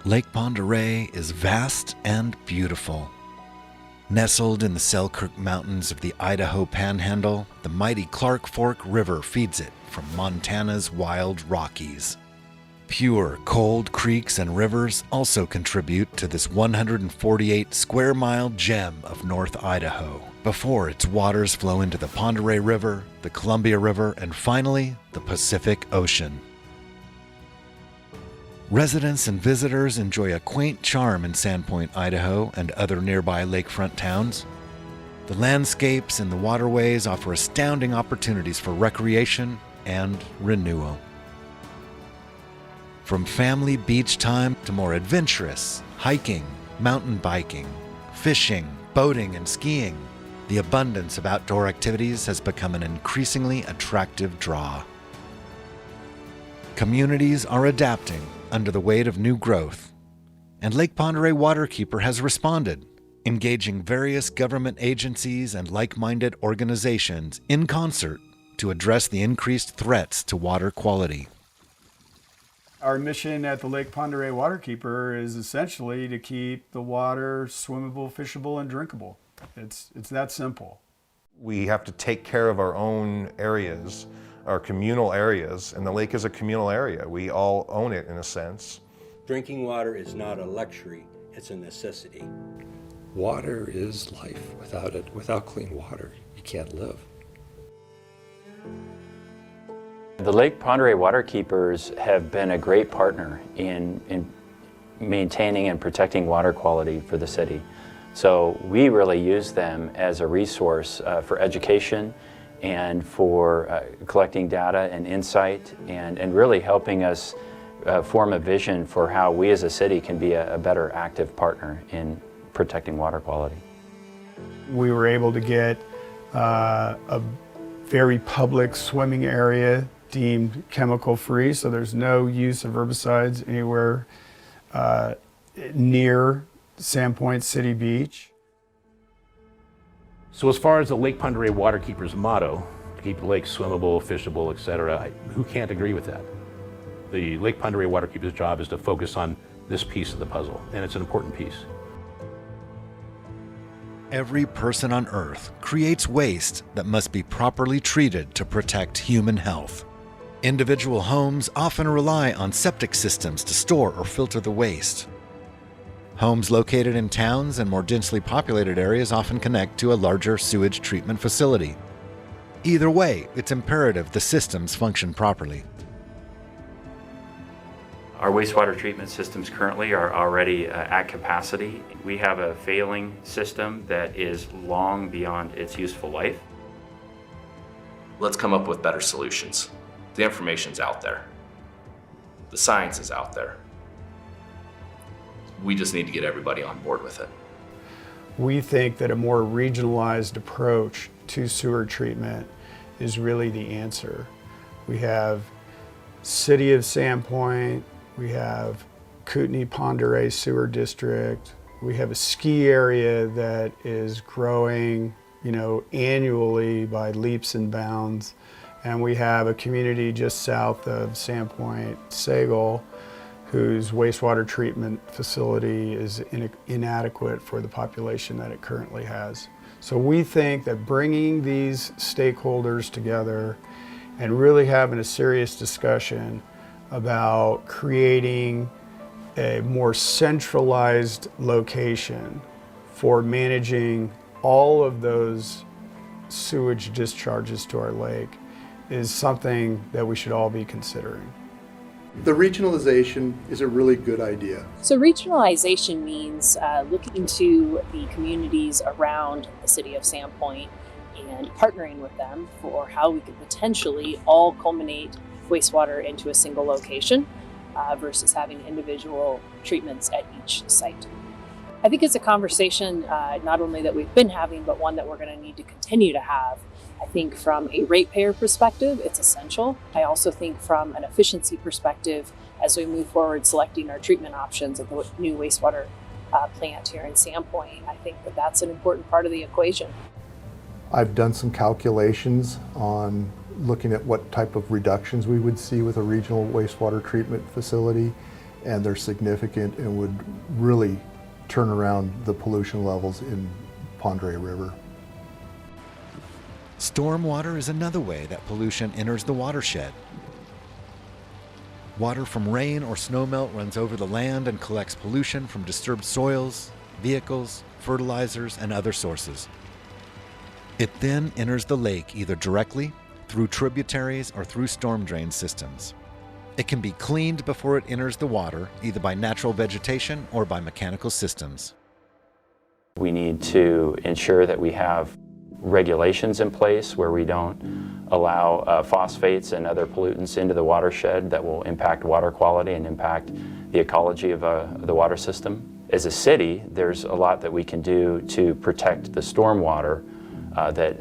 Lake Pend Oreille is vast and beautiful. Nestled in the Selkirk Mountains of the Idaho Panhandle, the mighty Clark Fork River feeds it from Montana's wild Rockies. Pure, cold creeks and rivers also contribute to this 148 square mile gem of North Idaho, before its waters flow into the Pend Oreille River, the Columbia River, and finally, the Pacific Ocean. Residents and visitors enjoy a quaint charm in Sandpoint, Idaho, and other nearby lakefront towns. The landscapes and the waterways offer astounding opportunities for recreation and renewal. From family beach time to more adventurous hiking, mountain biking, fishing, boating, and skiing, the abundance of outdoor activities has become an increasingly attractive draw. Communities are adapting under the weight of new growth, and Lake Pend Oreille Waterkeeper has responded, engaging various government agencies and like-minded organizations in concert to address the increased threats to water quality. Our mission at the Lake Pend Oreille Waterkeeper is essentially to keep the water swimmable, fishable, and drinkable. It's that simple. We have to take care of our own areas, our communal areas, and the lake is a communal area. We all own it in a sense. Drinking water is not a luxury, it's a necessity. Water is life. Without it, without clean water, you can't live. The Lake Pend Oreille Waterkeepers have been a great partner in maintaining and protecting water quality for the city. So we really use them as a resource for education and for collecting data and insight and really helping us form a vision for how we as a city can be a better active partner in protecting water quality. We were able to get a very public swimming area deemed chemical-free, so there's no use of herbicides anywhere near Sandpoint City Beach. So as far as the Lake Pend Oreille Waterkeeper's motto, to keep the lake swimmable, fishable, etc., who can't agree with that? The Lake Pend Oreille Waterkeeper's job is to focus on this piece of the puzzle, and it's an important piece. Every person on Earth creates waste that must be properly treated to protect human health. Individual homes often rely on septic systems to store or filter the waste. Homes located in towns and more densely populated areas often connect to a larger sewage treatment facility. Either way, it's imperative the systems function properly. Our wastewater treatment systems currently are already at capacity. We have a failing system that is long beyond its useful life. Let's come up with better solutions. The information's out there. The science is out there. We just need to get everybody on board with it. We think that a more regionalized approach to sewer treatment is really the answer. We have City of Sandpoint, we have Kootenai Pend Oreille Sewer District, we have a ski area that is growing, annually by leaps and bounds. And we have a community just south of Sandpoint, Sagal, whose wastewater treatment facility is inadequate for the population that it currently has. So we think that bringing these stakeholders together and really having a serious discussion about creating a more centralized location for managing all of those sewage discharges to our lake is something that we should all be considering. The regionalization is a really good idea. So regionalization means looking to the communities around the city of Sandpoint and partnering with them for how we could potentially all culminate wastewater into a single location versus having individual treatments at each site. I think it's a conversation not only that we've been having, but one that we're going to need to continue to have. I think from a ratepayer perspective, it's essential. I also think from an efficiency perspective, as we move forward selecting our treatment options at the new wastewater plant here in Sandpoint, I think that that's an important part of the equation. I've done some calculations on looking at what type of reductions we would see with a regional wastewater treatment facility, and they're significant and would really turn around the pollution levels in Pend Oreille River. Stormwater is another way that pollution enters the watershed. Water from rain or snowmelt runs over the land and collects pollution from disturbed soils, vehicles, fertilizers, and other sources. It then enters the lake either directly, through tributaries, or through storm drain systems. It can be cleaned before it enters the water, either by natural vegetation or by mechanical systems. We need to ensure that we have regulations in place where we don't allow phosphates and other pollutants into the watershed that will impact water quality and impact the ecology of the water system. As a city, there's a lot that we can do to protect the stormwater that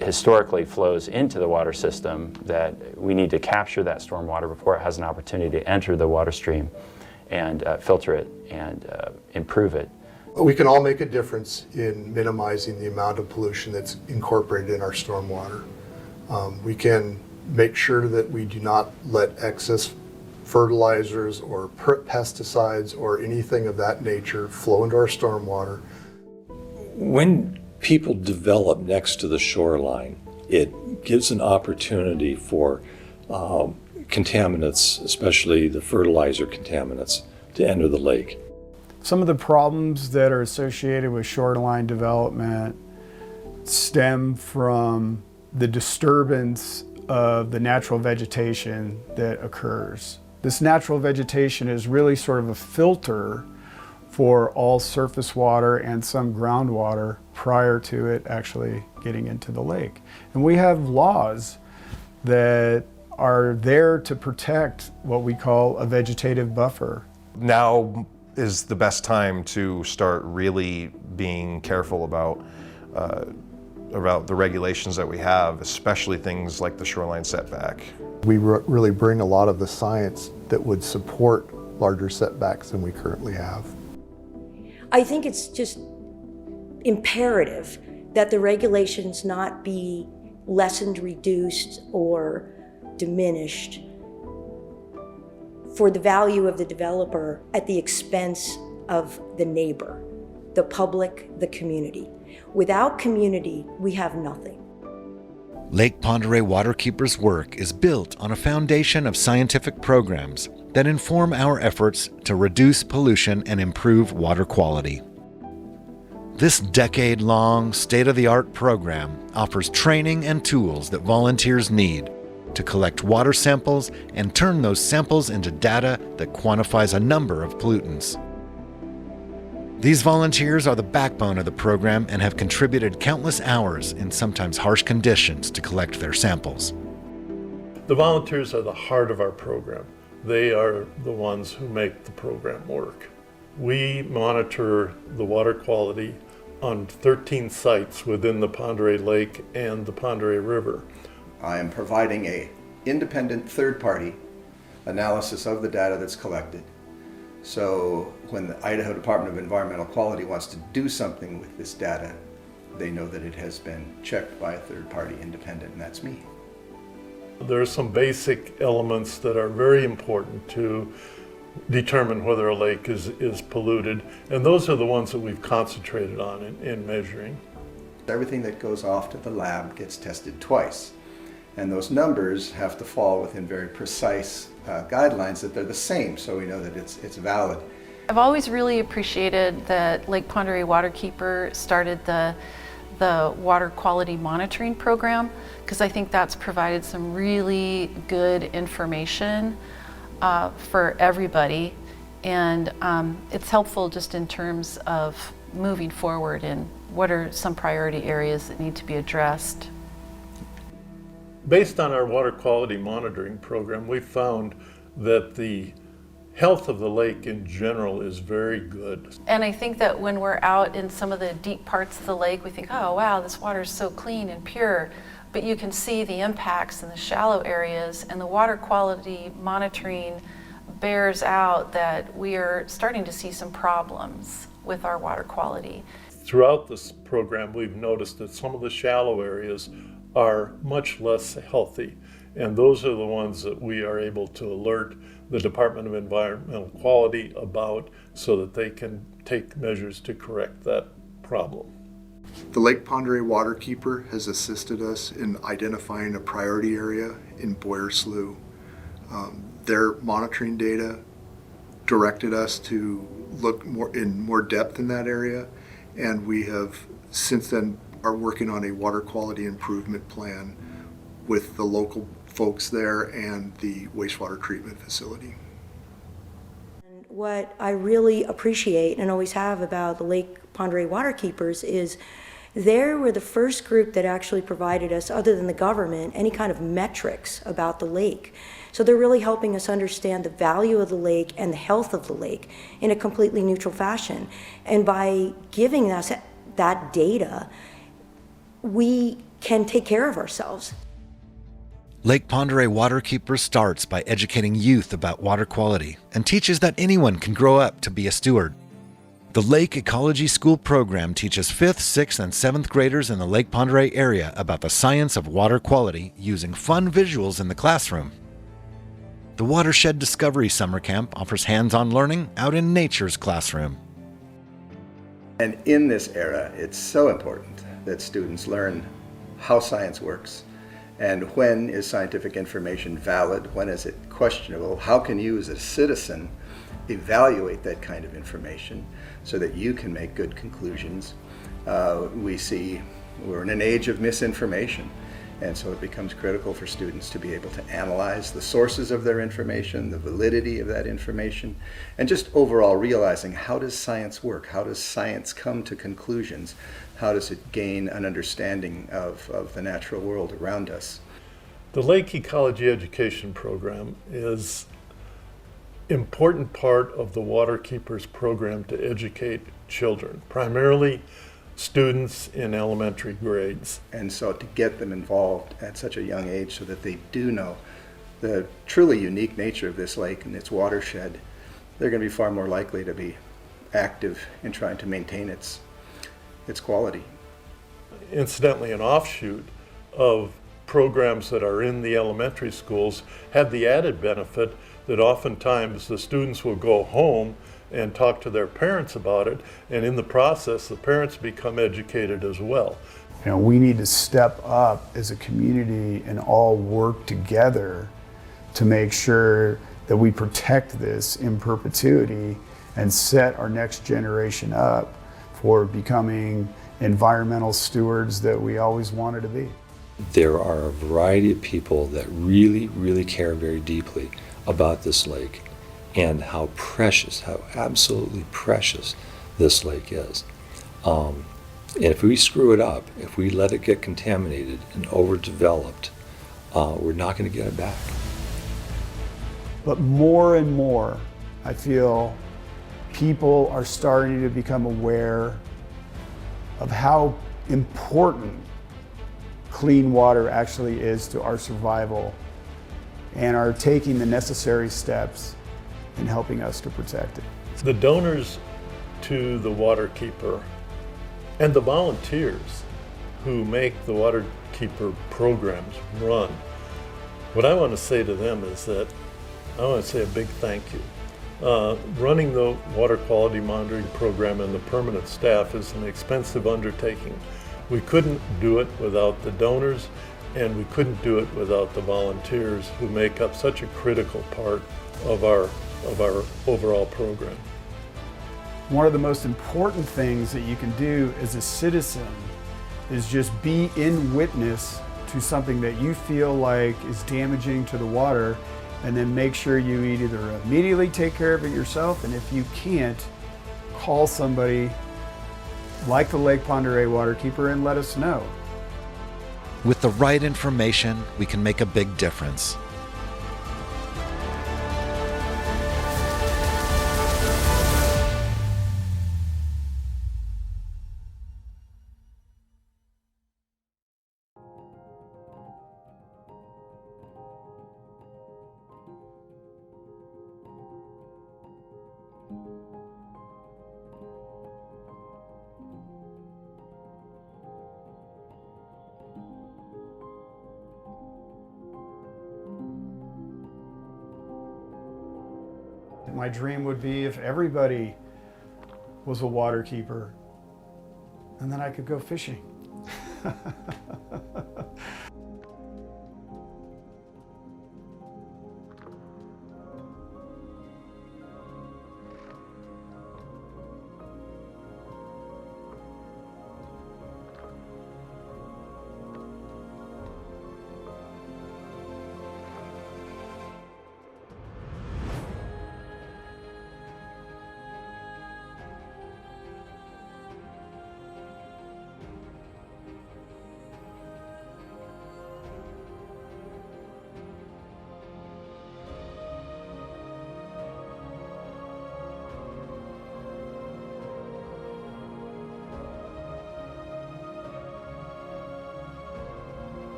historically flows into the water system, that we need to capture that stormwater before it has an opportunity to enter the water stream and filter it and improve it. We can all make a difference in minimizing the amount of pollution that's incorporated in our stormwater. We can make sure that we do not let excess fertilizers or pesticides or anything of that nature flow into our stormwater. When people develop next to the shoreline, it gives an opportunity for contaminants, especially the fertilizer contaminants, to enter the lake. Some of the problems that are associated with shoreline development stem from the disturbance of the natural vegetation that occurs. This natural vegetation is really sort of a filter for all surface water and some groundwater prior to it actually getting into the lake. And we have laws that are there to protect what we call a vegetative buffer. Now is the best time to start really being careful about the regulations that we have, especially things like the shoreline setback. We really bring a lot of the science that would support larger setbacks than we currently have. I think it's just imperative that the regulations not be lessened, reduced, or diminished for the value of the developer at the expense of the neighbor, the public, the community. Without community, we have nothing. Lake Pend Oreille Waterkeeper's work is built on a foundation of scientific programs that inform our efforts to reduce pollution and improve water quality. This decade-long, state-of-the-art program offers training and tools that volunteers need to collect water samples and turn those samples into data that quantifies a number of pollutants. These volunteers are the backbone of the program and have contributed countless hours in sometimes harsh conditions to collect their samples. The volunteers are the heart of our program. They are the ones who make the program work. We monitor the water quality on 13 sites within the Pend Oreille Lake and the Pend Oreille River. I am providing an independent third-party analysis of the data that's collected. So when the Idaho Department of Environmental Quality wants to do something with this data, they know that it has been checked by a third-party independent, and that's me. There are some basic elements that are very important to determine whether a lake is polluted, and those are the ones that we've concentrated on in measuring. Everything that goes off to the lab gets tested twice. And those numbers have to fall within very precise guidelines that they're the same, so we know that it's valid. I've always really appreciated that Lake Pend Oreille Waterkeeper started the water quality monitoring program, because I think that's provided some really good information for everybody, and it's helpful just in terms of moving forward and what are some priority areas that need to be addressed. Based on our water quality monitoring program, we found that the health of the lake in general is very good. And I think that when we're out in some of the deep parts of the lake, we think, oh wow, this water is so clean and pure, but you can see the impacts in the shallow areas, and the water quality monitoring bears out that we are starting to see some problems with our water quality. Throughout this program, we've noticed that some of the shallow areas are much less healthy, and those are the ones that we are able to alert the Department of Environmental Quality about so that they can take measures to correct that problem. The Lake Pend Oreille Waterkeeper has assisted us in identifying a priority area in Boyer Slough. Their monitoring data directed us to look in more depth in that area, and we have since then are working on a water quality improvement plan with the local folks there and the wastewater treatment facility. And what I really appreciate and always have about the Lake Pend Oreille Waterkeepers is they were the first group that actually provided us, other than the government, any kind of metrics about the lake. So they're really helping us understand the value of the lake and the health of the lake in a completely neutral fashion. And by giving us that data, we can take care of ourselves. Lake Pend Oreille Waterkeeper starts by educating youth about water quality and teaches that anyone can grow up to be a steward. The Lake Ecology School program teaches 5th, 6th, and 7th graders in the Lake Pend Oreille area about the science of water quality using fun visuals in the classroom. The Watershed Discovery Summer Camp offers hands-on learning out in nature's classroom. And in this era, it's so important that students learn how science works and when is scientific information valid, when is it questionable, how can you as a citizen evaluate that kind of information so that you can make good conclusions. We see we're in an age of misinformation, and so it becomes critical for students to be able to analyze the sources of their information, the validity of that information, and just overall realizing how does science work? How does science come to conclusions? How does it gain an understanding of the natural world around us? The Lake Ecology Education Program is important part of the Waterkeepers program to educate children, primarily students in elementary grades. And so to get them involved at such a young age so that they do know the truly unique nature of this lake and its watershed, they're going to be far more likely to be active in trying to maintain its quality. Incidentally, an offshoot of programs that are in the elementary schools had the added benefit that oftentimes the students will go home and talk to their parents about it, and in the process the parents become educated as well. You know, we need to step up as a community and all work together to make sure that we protect this in perpetuity and set our next generation up for becoming environmental stewards that we always wanted to be. There are a variety of people that really, really care very deeply about this lake and how precious, how absolutely precious this lake is. And if we screw it up, if we let it get contaminated and overdeveloped, we're not going to get it back. But more and more, I feel people are starting to become aware of how important clean water actually is to our survival, and are taking the necessary steps in helping us to protect it. The donors to the Waterkeeper and the volunteers who make the Waterkeeper programs run, what I want to say to them is that I want to say a big thank you. Running the water quality monitoring program and the permanent staff is an expensive undertaking. We couldn't do it without the donors, and we couldn't do it without the volunteers who make up such a critical part of our overall program. One of the most important things that you can do as a citizen is just be in witness to something that you feel like is damaging to the water, and then make sure you either immediately take care of it yourself, and if you can't, call somebody like the Lake Pend Oreille Waterkeeper and let us know. With the right information, we can make a big difference. My dream would be if everybody was a water keeper, and then I could go fishing.